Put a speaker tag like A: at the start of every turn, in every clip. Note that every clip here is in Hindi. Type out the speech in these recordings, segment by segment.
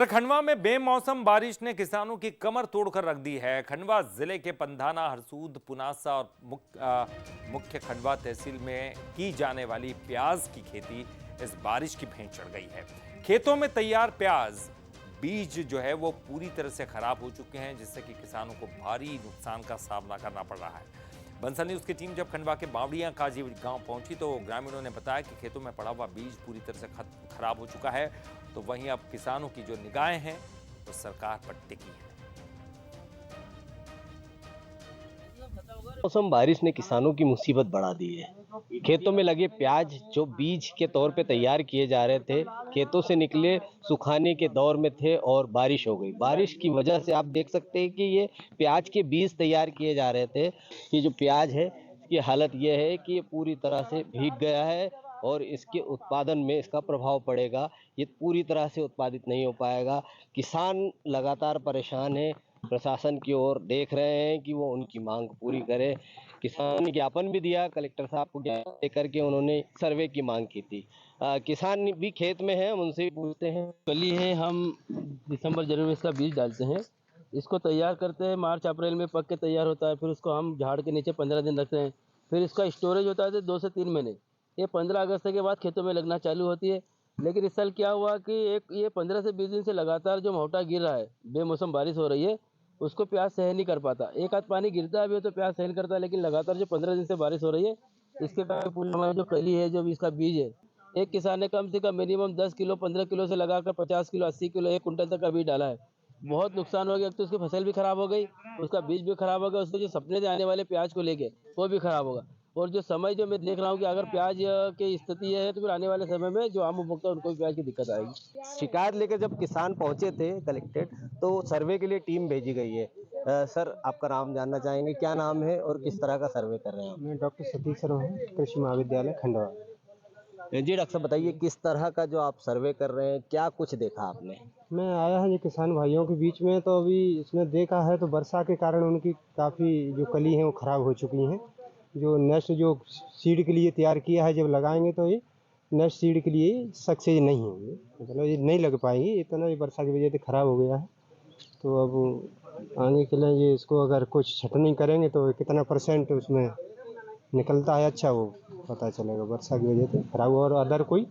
A: खंडवा में बेमौसम बारिश ने किसानों की कमर तोड़कर रख दी है। खंडवा जिले के पंधाना, हरसूद, पुनासा और मुख्य खंडवा तहसील में की जाने वाली प्याज की खेती इस बारिश की भेंट चढ़ गई है। खेतों में तैयार प्याज बीज जो है वो पूरी तरह से खराब हो चुके हैं, जिससे कि किसानों को भारी नुकसान का सामना करना पड़ रहा है। बंसल न्यूज की टीम जब खंडवा के बावड़िया काजी गांव पहुंची तो ग्रामीणों ने बताया कि खेतों में पड़ा हुआ बीज पूरी तरह से खराब हो चुका है। तो वहीं अब किसानों की जो निगाहें हैं वो सरकार पर टिकी है।
B: मौसम बारिश ने किसानों की मुसीबत बढ़ा दी है। खेतों में लगे प्याज जो बीज के तौर पे तैयार किए जा रहे थे, खेतों से निकले सुखाने के दौर में थे और बारिश हो गई। बारिश की वजह से आप देख सकते हैं कि ये प्याज के बीज तैयार किए जा रहे थे। ये जो प्याज है इसकी हालत ये है कि ये पूरी तरह से भीग गया है और इसके उत्पादन में इसका प्रभाव पड़ेगा। ये पूरी तरह से उत्पादित नहीं हो पाएगा। किसान लगातार परेशान है। प्रशासन की ओर देख रहे हैं कि वो उनकी मांग पूरी करे। किसान ने ज्ञापन भी दिया, कलेक्टर साहब को ज्ञापन देकर के उन्होंने सर्वे की मांग की थी। किसान भी खेत में हैं, हम उनसे भी पूछते हैं।
C: कली है, हम दिसंबर जनवरी में इसका बीज डालते हैं। इसको तैयार करते हैं, मार्च अप्रैल में पक के तैयार होता है। फिर उसको हम झाड़ के नीचे 15 दिन रखते हैं। फिर इसका स्टोरेज होता है 2 से 3 महीने। ये 15 अगस्त के बाद खेतों में लगना चालू होती है। लेकिन इस साल क्या हुआ कि ये 15 से 20 दिन से लगातार जो मोटा गिर रहा है, बेमौसम बारिश हो रही है, उसको प्याज सहन नहीं कर पाता। एक आध पानी गिरता है अभी तो प्याज सहन करता है, लेकिन लगातार जो 15 दिन से बारिश हो रही है, इसके कारण पूरी हमारी जो कली है, जो इसका बीज है, एक किसान ने कम से कम मिनिमम 10 किलो 15 किलो से लगाकर 50 किलो 80 किलो 1 कुंटल तक का बीज डाला है। बहुत नुकसान हो गया। तो उसकी फसल भी खराब हो गई, उसका बीज भी खराब हो गया, उसके जो सपने थे आने वाले प्याज को लेके वो भी खराब होगा। और जो समय जो मैं देख रहा हूँ कि अगर प्याज की स्थिति है तो फिर आने वाले समय में जो आम उपभोक्ता उनको भी प्याज की दिक्कत आएगी।
B: शिकायत लेकर जब किसान पहुंचे थे कलेक्टेड, तो सर्वे के लिए टीम भेजी गई है। सर, आपका नाम जानना चाहेंगे, क्या नाम है और किस तरह का सर्वे कर रहे हैं?
D: मैं डॉक्टर सतीश शर्मा हूँ, कृषि महाविद्यालय खंडवा।
B: जी डॉक्टर साहब, बताइए किस तरह का जो आप सर्वे कर रहे हैं, क्या कुछ देखा आपने?
D: मैं आया है ये किसान भाइयों के बीच में, तो अभी इसमें देखा है तो वर्षा के कारण उनकी काफ़ी जो कली हैं वो ख़राब हो चुकी हैं। जो नेक्स्ट जो सीड के लिए तैयार किया है, जब लगाएंगे तो ये नेक्स्ट सीड के लिए सक्सेस नहीं होंगे, मतलब ये नहीं लग पाएंगी। इतना ये वर्षा की वजह से ख़राब हो गया है। तो अब आगे के लिए ये इसको अगर कुछ छटनी करेंगे तो कितना परसेंट उसमें निकलता है अच्छा, वो पता चलेगा। वर्षा की वजह से खराब हुआ और अदर कोई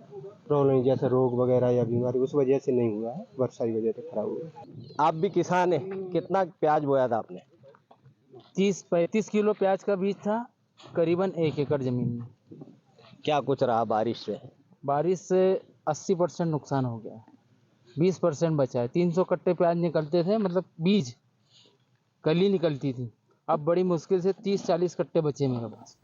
D: प्रॉब्लम नहीं, जैसे रोग वगैरह या बीमारी उस वजह से नहीं हुआ है, वर्षा की वजह से खराब हुआ।
B: आप भी किसान हैं, कितना प्याज बोया था आपने?
C: 30-35 किलो प्याज का बीज था, करीबन 1 एकड़ जमीन में।
B: क्या कुछ रहा बारिश से?
C: बारिश से 80% नुकसान हो गया, 20% बचा है। 300 कट्टे प्याज निकलते थे, मतलब बीज कली निकलती थी। अब बड़ी मुश्किल से 30-40 कट्टे बचे मेरे पास।